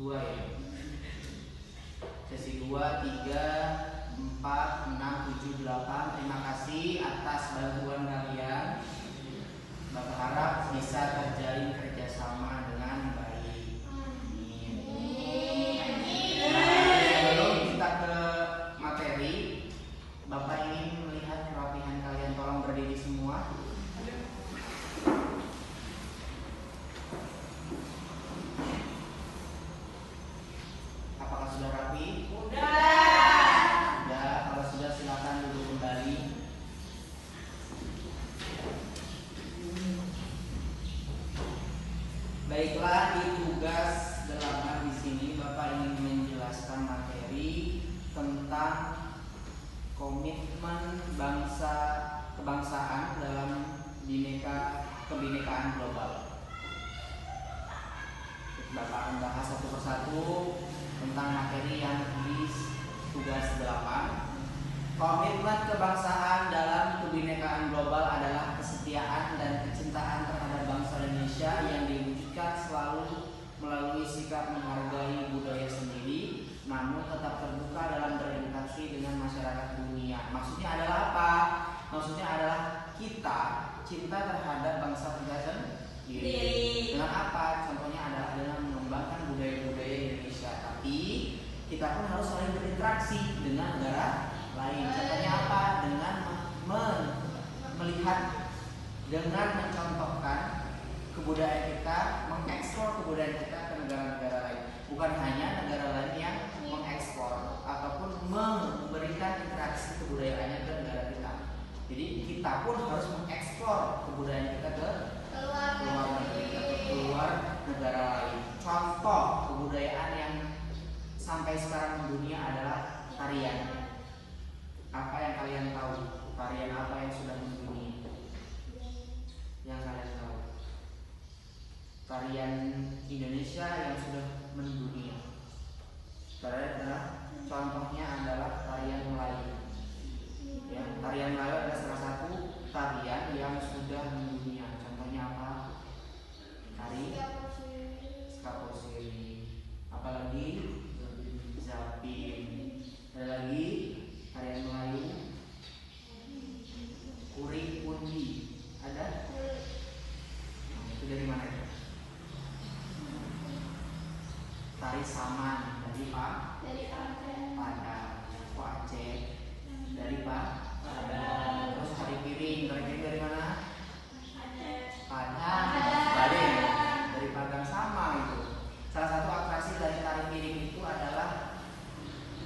2 ya. Sesi 2, 3, 4, 6, 7, 8. Terima kasih atas bantuan kalian. Bapak harap bisa terjalin kerjasama dengan baik. Sebelum kita ke materi, Bapak ingin melihat kerapihan kalian. Tolong berdiri semua. Apakah sudah rapi? Sudah. Kalau sudah silakan duduk kembali. Baiklah, di tugas 8 di sini Bapak ingin menjelaskan materi tentang komitmen kebangsaan dalam kebinekaan global. Bapak akan bahas satu persatu tentang materi yang di tugas 8. Komitmen kebangsaan dalam kebinekaan global adalah kesetiaan dan kecintaan terhadap bangsa Indonesia yang diwujudkan selalu melalui sikap menghargai budaya sendiri, namun tetap terbuka dalam berinteraksi dengan masyarakat dunia. Maksudnya adalah apa? Maksudnya adalah kita cinta terhadap bangsa kita sendiri. Dengan apa? Contohnya adalah dengan mengembangkan budaya-budaya Indonesia. Tapi kita pun harus saling berinteraksi dengan negara lain. Contohnya apa? Dengan melihat, dengan mencontohkan kebudayaan kita, mengeksplor kebudayaan kita ke negara-negara lain. Bukan hanya negara lain yang mengeksplor ataupun memberikan interaksi kebudayaannya ke negara kita. Jadi kita pun harus mengeksplor kebudayaan kita ke luar negeri atau keluar negara lain. Contoh kebudayaan yang sampai sekarang dunia adalah tarian. Apa yang kalian tahu? Tarian apa yang sudah mendunia? Yang kalian tahu? Tarian Indonesia yang sudah mendunia. Contohnya adalah tarian Melayu. Ya, tarian Melayu adalah salah satu tarian yang sudah mendunia. Contohnya apa? Tari Skaposiri. Apalagi Zapin. Ada lagi tarian Melayu Kuring Pundi. Ada? Nah, itu dari mana itu? Tari Saman dari Pak? Dari Padang. Kok Aceh? Dari Pak? Padang. Terus tari piring dari mana? Padang. Bali. Dari Padang sama itu. Salah satu atraksi dari tari piring itu adalah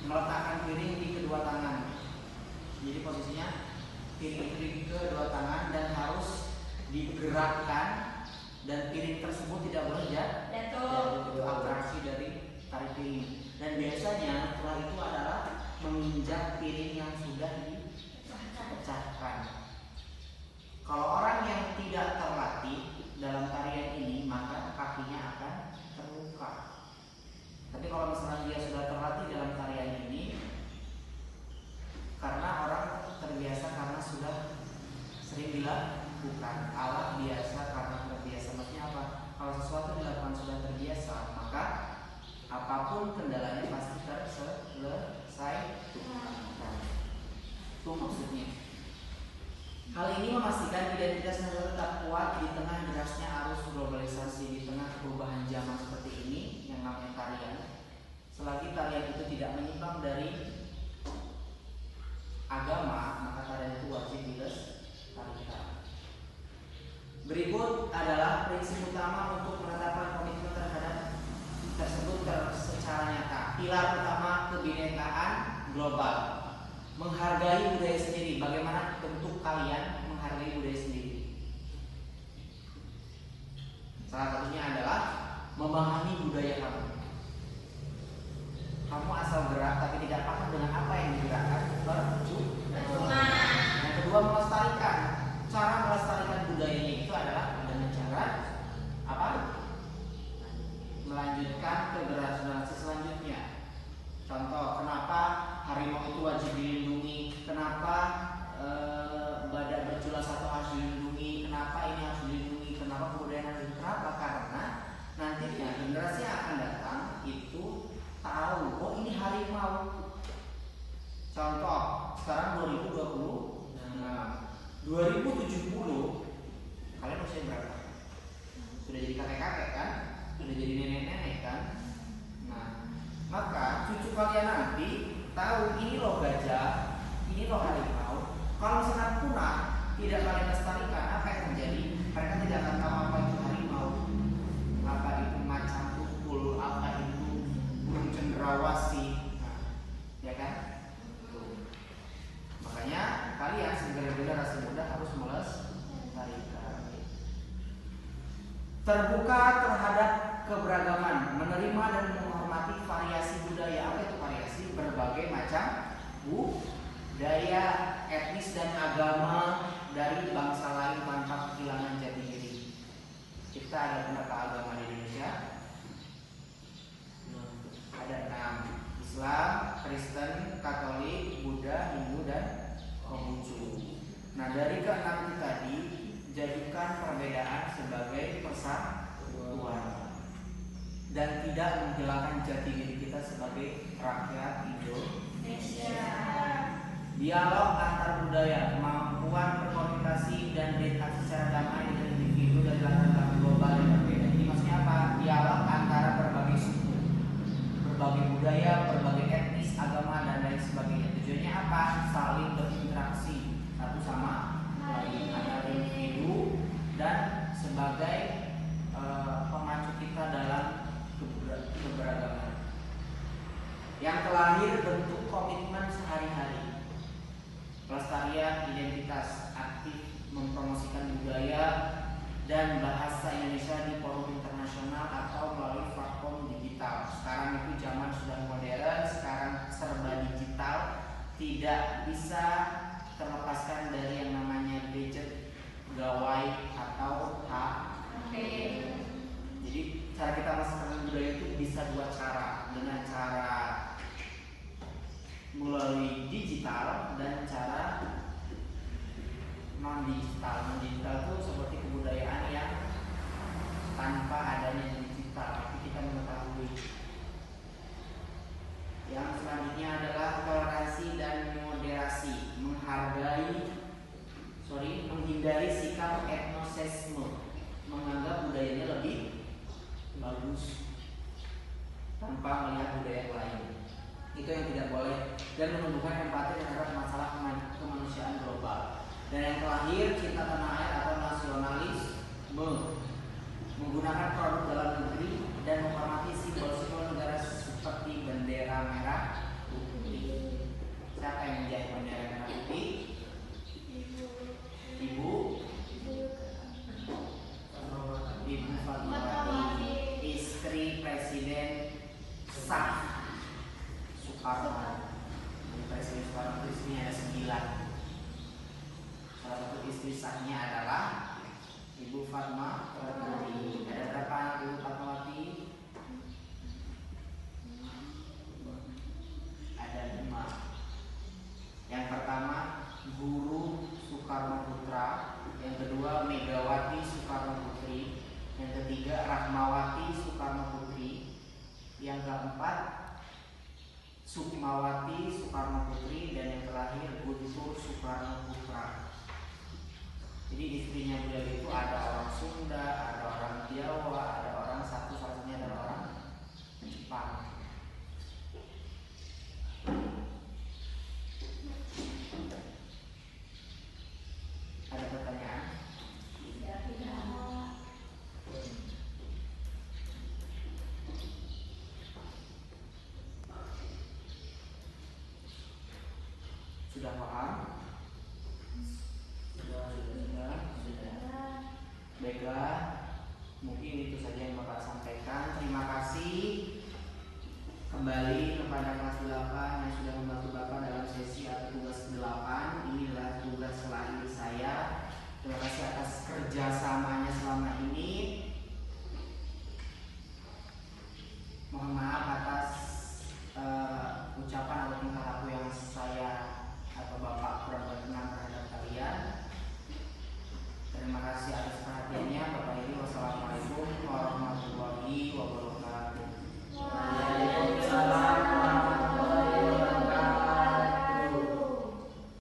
meletakkan piring di kedua tangan. Jadi posisinya piring di kedua tangan dan harus digerakkan dan piring tersebut tidak boleh jatuh. Itu atraksi dari tari piring. Dan biasanya setelah itu adalah menginjak piring yang sudah dipecahkan. Kalau orang yang tidak terlatih dalam tarian ini, maka kakinya akan terluka. Tapi kalau misalnya dia sudah terlatih dalam tarian ini, karena orang terbiasa karena sudah sering dilakukan, alat biasa karena terbiasa. Maksudnya apa? Kalau sesuatu dilakukan sudah terbiasa, maka apapun kendalanya pasti terselesai. Itu maksudnya. Hal ini memastikan identitas negara tetap kuat di tengah derasnya arus globalisasi, di tengah perubahan zaman seperti ini yang namanya tarian. Selagi tarian itu tidak menyimpang dari agama, maka tarian itu wajib dilestarikan. Berikut adalah prinsip utama untuk menetapkan komitmen terhadap tersebut secara nyata. Pilar utama kebinekaan global: menghargai budaya sendiri. Bagaimana bentuk kalian menghargai budaya sendiri? Salah satunya adalah memahami budaya kamu. Kamu asal gerak tapi tidak paham dengan apa yang digerakkan, percuma. Yang kedua, melestarikan. Cara melestarikan budayanya itu adalah dengan cara apa? Melanjutkan ke generasi selanjutnya. Contoh, kenapa harimau itu wajib dilindungi? Kenapa badak bercula satu harus dilindungi? Kenapa ini harus dilindungi? Kenapa kebudayaan harus dilindungi? Kenapa? Karena nantinya generasi yang akan datang itu kakek-kakek kan, udah jadi nenek-nenek kan. Nah, maka cucu kalian nanti tahu ini loh gajah, ini loh harimau. Kalau misalkan punah, tidak kalian lestarikan, apa yang terjadi? Mereka tidak akan tahu apa itu harimau, apa itu macan tutul, apa itu burung cendrawasih, nah, ya kan? Makanya kalian sebagai generasi muda harus melestarikan. Terbuka terhadap keberagaman, menerima dan menghormati variasi budaya. Apa itu variasi? Berbagai macam budaya, etnis dan agama dari bangsa lain tanpa kehilangan jati diri. Kita ada berapa agama di Indonesia? Ada 6: Islam, Kristen, Katolik, Buddha, Hindu, dan Konghucu. Nah, dari ke-6 itu tadi, jadikan perbedaan sebagai persatuan dan tidak menghilangkan jati diri kita sebagai rakyat Indonesia. Dialog antar budaya, kemampuan berkomunikasi dan berinteraksi secara damai dengan individu dari latar belakang global yang berbeda. Ini maksudnya apa? Dialog antara berbagai suku, berbagai budaya, berbagai etnis, agama, dan lain sebagainya. Tujuannya apa? Saling berinteraksi satu sama lain antara individu dan sebagai pemacu kita dalam keberagaman. Yang terlahir bentuk komitmen sehari-hari, pelestarian identitas, aktif mempromosikan budaya dan bahasa Indonesia di forum internasional atau melalui platform digital. Sekarang itu zaman sudah modern, sekarang serba digital, tidak bisa terlepaskan dari yang namanya gadget, gawai atau HP. Jadi cara kita melestarikan budaya itu bisa dua cara, dengan cara melalui digital dan cara non digital. Non digital itu seperti kebudayaan yang tanpa adanya digital, tapi kita mengetahui. Yang selanjutnya adalah toleransi dan moderasi, menghindari sikap etnosisme, menganggap budayanya lebih bagus tanpa melihat budaya yang lain. Itu yang tidak boleh, dan menumbuhkan empati terhadap masalah kemanusiaan global. Dan yang terakhir, cinta tanah air atau nasionalisme, menggunakan produk dalam negeri dan menghormati simbol-simbol negara seperti bendera merah putih. Siapa yang menjadi bendera merah putih? Ibu Fatmawati, istri Presiden sah Soekarno. Presiden Soekarno itu istrinya ada 9. Salah satu istri sahnya adalah Ibu Fatmawati. Ada berapa anak Ibu Fatmawati? Ada 5. Yang pertama Guru Soekarno Putra, yang kedua Megawati Soekarno Putri, yang ketiga Rahmawati Soekarno Putri, yang keempat Sukmawati Soekarno Putri, dan yang terakhir Guntur Soekarno Putra. Jadi istrinya beliau itu ada orang Sunda, ada orang Jawa, ada orang satu-satunya adalah orang Jepang. Ada pertanyaan? Tidak. Sudah paham? Sudah. Baiklah, mungkin itu saja yang Bapak sampaikan. Terima kasih kembali kepada kelas 8 yang sudah membantu Bapak dalam sesi atau tugas 8. Inilah